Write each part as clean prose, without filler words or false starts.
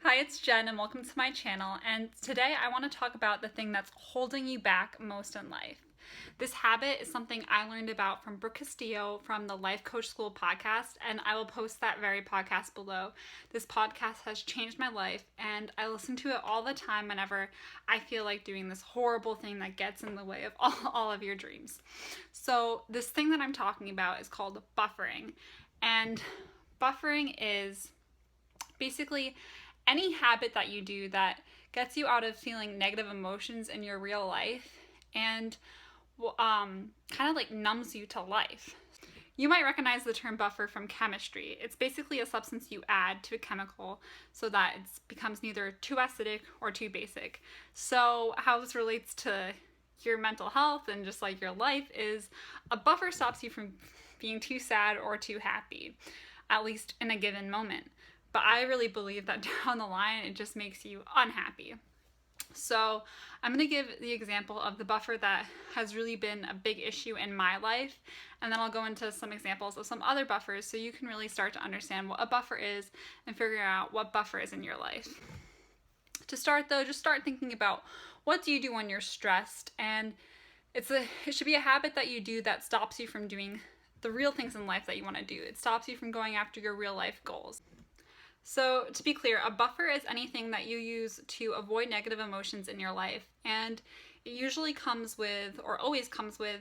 Hi, it's Jen and welcome to my channel, and today I want to talk about the thing that's holding you back most in life. This habit is something I learned about from Brooke Castillo from the Life Coach School podcast, and I will post that very podcast below. This podcast has changed my life, and I listen to it all the time whenever I feel like doing this horrible thing that gets in the way of all of your dreams. So this thing that I'm talking about is called buffering, and buffering is basically any habit that you do that gets you out of feeling negative emotions in your real life and kind of like numbs you to life. You might recognize the term buffer from chemistry. It's basically a substance you add to a chemical so that it becomes neither too acidic or too basic. So how this relates to your mental health and just like your life is a buffer stops you from being too sad or too happy, at least in a given moment. But I really believe that down the line, it just makes you unhappy. So I'm going to give the example of the buffer that has really been a big issue in my life, and then I'll go into some examples of some other buffers so you can really start to understand what a buffer is and figure out what buffer is in your life. To start though, just start thinking about what do you do when you're stressed, and it should be a habit that you do that stops you from doing the real things in life that you want to do. It stops you from going after your real life goals. So to be clear, a buffer is anything that you use to avoid negative emotions in your life, and it usually comes with, or always comes with,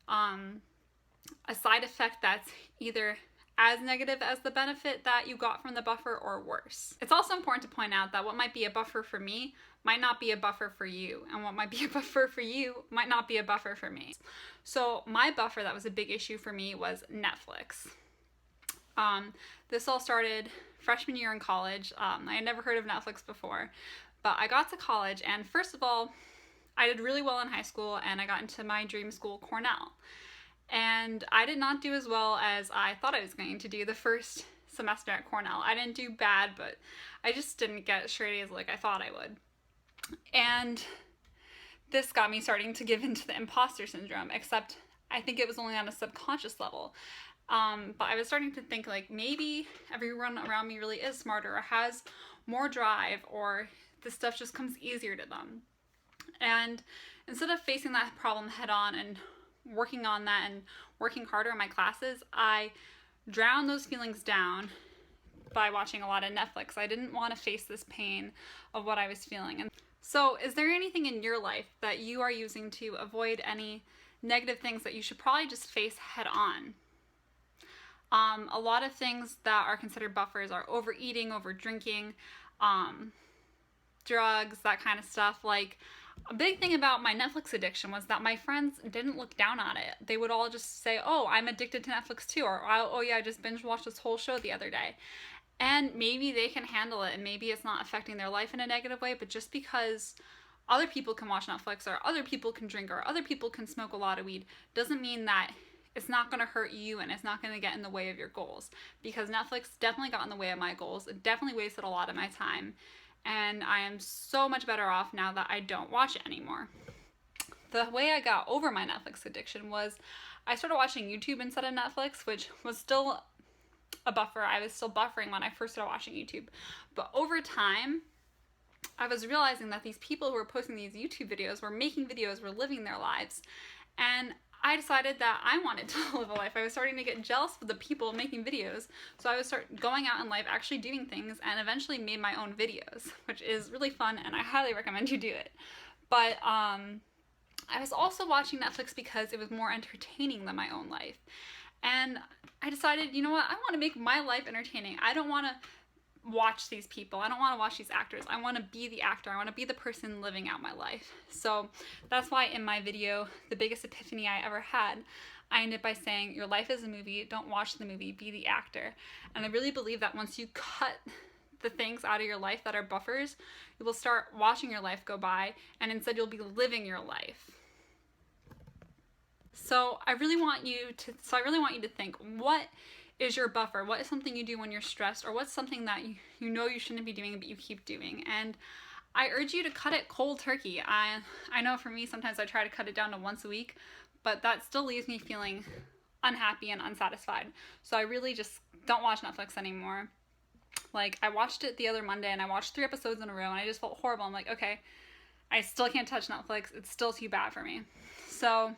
a side effect that's either as negative as the benefit that you got from the buffer or worse. It's also important to point out that what might be a buffer for me might not be a buffer for you, and what might be a buffer for you might not be a buffer for me. So my buffer that was a big issue for me was Netflix. This all started freshman year in college. I had never heard of Netflix before, but I got to college, and first of all, I did really well in high school, and I got into my dream school, Cornell. And I did not do as well as I thought I was going to do the first semester at Cornell. I didn't do bad, but I just didn't get straight A's like I thought I would. And this got me starting to give into the imposter syndrome, except I think it was only on a subconscious level. But I was starting to think like maybe everyone around me really is smarter or has more drive, or this stuff just comes easier to them. And instead of facing that problem head on and working on that and working harder in my classes, I drowned those feelings down by watching a lot of Netflix. I didn't want to face this pain of what I was feeling. And so is there anything in your life that you are using to avoid any negative things that you should probably just face head on? A lot of things that are considered buffers are overeating, over drinking, drugs, that kind of stuff. Like, a big thing about my Netflix addiction was that my friends didn't look down on it. They would all just say, oh, I'm addicted to Netflix too, or oh yeah, I just binge watched this whole show the other day. And maybe they can handle it, and maybe it's not affecting their life in a negative way, but just because other people can watch Netflix, or other people can drink, or other people can smoke a lot of weed, doesn't mean that it's not going to hurt you and it's not going to get in the way of your goals. Because Netflix definitely got in the way of my goals. It definitely wasted a lot of my time. And I am so much better off now that I don't watch it anymore. The way I got over my Netflix addiction was I started watching YouTube instead of Netflix, which was still a buffer. I was still buffering when I first started watching YouTube. But over time, I was realizing that these people who were posting these YouTube videos were making videos, were living their lives. And I decided that I wanted to live a life. I was starting to get jealous of the people making videos, so I would start going out in life, actually doing things, and eventually made my own videos, which is really fun, and I highly recommend you do it. But I was also watching Netflix because it was more entertaining than my own life. And I decided, you know what, I want to make my life entertaining. I don't want to watch these people. I don't want to watch these actors. I want to be the actor. I want to be the person living out my life. So that's why in my video, the biggest epiphany I ever had, I ended by saying, your life is a movie. Don't watch the movie. Be the actor. And I really believe that once you cut the things out of your life that are buffers, you will start watching your life go by, and instead you'll be living your life. So I really want you to think, what is your buffer? What is something you do when you're stressed, or what's something that you know you shouldn't be doing but you keep doing? And I urge you to cut it cold turkey. I know for me, sometimes I try to cut it down to once a week, but that still leaves me feeling unhappy and unsatisfied. So I really just don't watch Netflix anymore. Like, I watched it the other Monday and I watched 3 episodes in a row and I just felt horrible. I'm like, okay, I still can't touch Netflix. It's still too bad for me. So,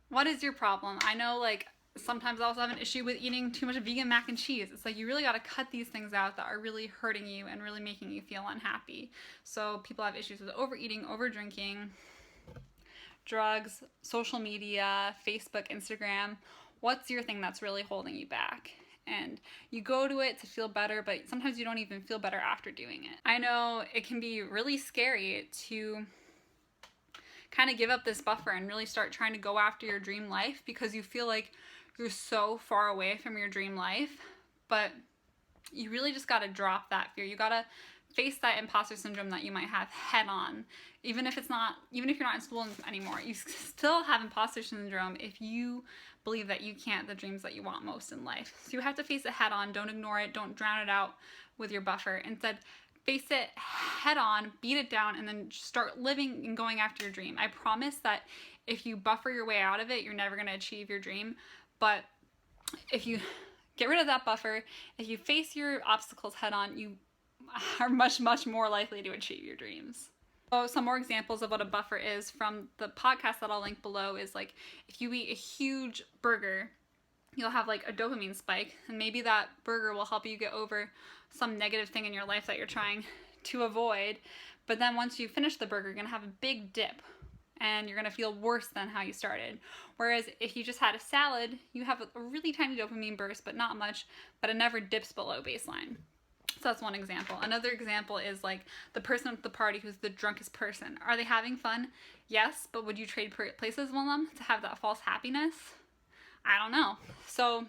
what is your problem? I know, like, sometimes I also have an issue with eating too much vegan mac and cheese. It's like you really got to cut these things out that are really hurting you and really making you feel unhappy. So, people have issues with overeating, overdrinking, drugs, social media, Facebook, Instagram. What's your thing that's really holding you back? And you go to it to feel better, but sometimes you don't even feel better after doing it. I know it can be really scary to kind of give up this buffer and really start trying to go after your dream life because you feel like you're so far away from your dream life. But you really just got to drop that fear. You got to face that imposter syndrome that you might have head on. Even if you're not in school anymore, you still have imposter syndrome if you believe that you can't the dreams that you want most in life. So you have to face it head on. Don't ignore it. Don't drown it out with your buffer. Instead, face it head on, beat it down, and then start living and going after your dream. I promise that if you buffer your way out of it, you're never going to achieve your dream. But if you get rid of that buffer, if you face your obstacles head on, you are much, much more likely to achieve your dreams. So some more examples of what a buffer is from the podcast that I'll link below is like if you eat a huge burger, you'll have like a dopamine spike, and maybe that burger will help you get over some negative thing in your life that you're trying to avoid. But then once you finish the burger, you're going to have a big dip and you're going to feel worse than how you started. Whereas if you just had a salad, you have a really tiny dopamine burst, but not much, but it never dips below baseline. So that's one example. Another example is like the person at the party who's the drunkest person. Are they having fun? Yes, but would you trade places with them to have that false happiness? I don't know. So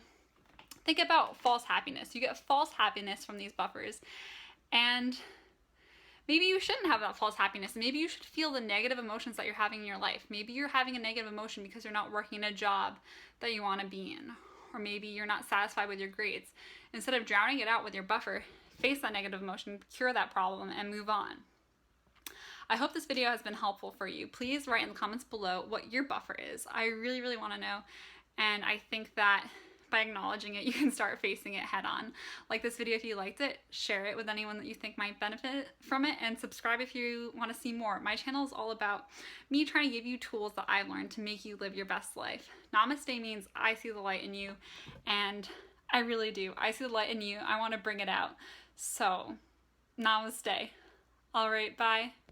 think about false happiness. You get false happiness from these buffers, and maybe you shouldn't have that false happiness. Maybe you should feel the negative emotions that you're having in your life. Maybe you're having a negative emotion because you're not working a job that you want to be in, or maybe you're not satisfied with your grades. Instead of drowning it out with your buffer, face that negative emotion, cure that problem, and move on. I hope this video has been helpful for you. Please write in the comments below what your buffer is. I really, really want to know. And I think that by acknowledging it, you can start facing it head on. Like this video if you liked it, share it with anyone that you think might benefit from it, and subscribe if you want to see more. My channel is all about me trying to give you tools that I've learned to make you live your best life. Namaste means I see the light in you, and I really do. I see the light in you. I want to bring it out. So, namaste. All right, bye.